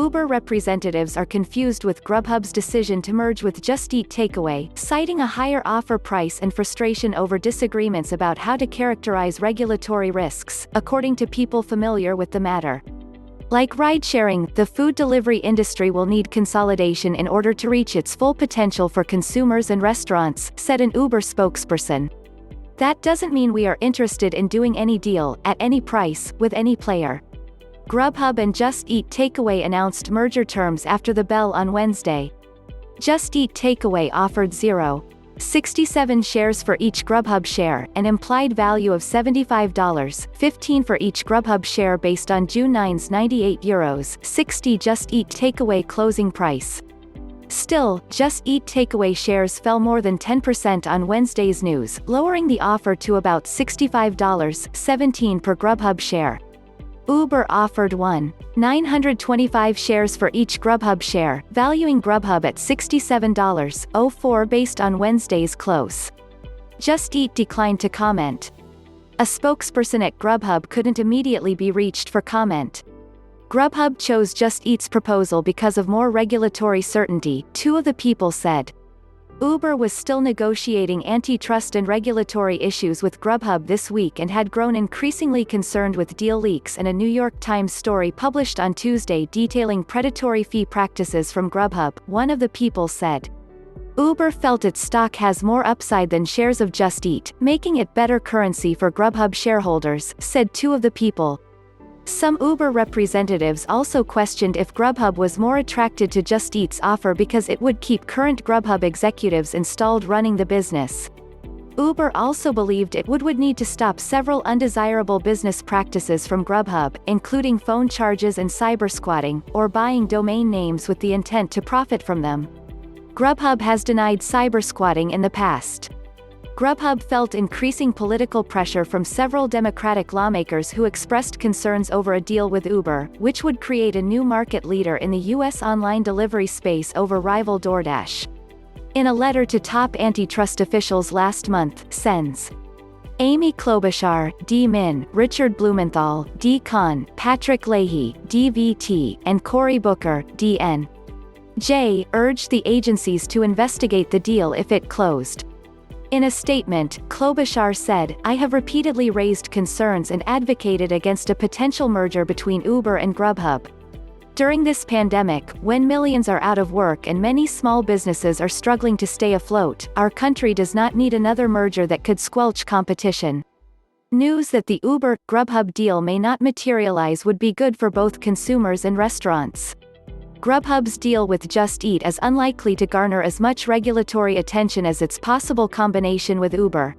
Uber representatives are confused with Grubhub's decision to merge with Just Eat Takeaway, citing a higher offer price and frustration over disagreements about how to characterize regulatory risks, according to people familiar with the matter. Like ride-sharing, the food delivery industry will need consolidation in order to reach its full potential for consumers and restaurants, said an Uber spokesperson. That doesn't mean we are interested in doing any deal, at any price, with any player. Grubhub and Just Eat Takeaway announced merger terms after the bell on Wednesday. Just Eat Takeaway offered 0.67 shares for each Grubhub share, an implied value of $75.15 for each Grubhub share based on June 9's €98.60 Just Eat Takeaway closing price. Still, Just Eat Takeaway shares fell more than 10% on Wednesday's news, lowering the offer to about $65.17 per Grubhub share. Uber offered 1,925 shares for each Grubhub share, valuing Grubhub at $67.04 based on Wednesday's close. Just Eat declined to comment. A spokesperson at Grubhub couldn't immediately be reached for comment. Grubhub chose Just Eat's proposal because of more regulatory certainty, two of the people said. Uber was still negotiating antitrust and regulatory issues with Grubhub this week and had grown increasingly concerned with deal leaks and a New York Times story published on Tuesday detailing predatory fee practices from Grubhub, one of the people said. Uber felt its stock has more upside than shares of Just Eat, making it better currency for Grubhub shareholders, said two of the people. Some Uber representatives also questioned if Grubhub was more attracted to Just Eat's offer because it would keep current Grubhub executives installed running the business. Uber also believed it would need to stop several undesirable business practices from Grubhub, including phone charges and cybersquatting, or buying domain names with the intent to profit from them. Grubhub has denied cybersquatting in the past. Grubhub felt increasing political pressure from several Democratic lawmakers who expressed concerns over a deal with Uber, which would create a new market leader in the U.S. online delivery space over rival DoorDash. In a letter to top antitrust officials last month, Sens. Amy Klobuchar, D-Minn, Richard Blumenthal, D-Conn, Patrick Leahy, DVT, and Cory Booker, DN.J, urged the agencies to investigate the deal if it closed. In a statement, Klobuchar said, "I have repeatedly raised concerns and advocated against a potential merger between Uber and GrubHub. During this pandemic, when millions are out of work and many small businesses are struggling to stay afloat, our country does not need another merger that could squelch competition. News that the Uber-GrubHub deal may not materialize would be good for both consumers and restaurants. GrubHub's deal with Just Eat is unlikely to garner as much regulatory attention as its possible combination with Uber."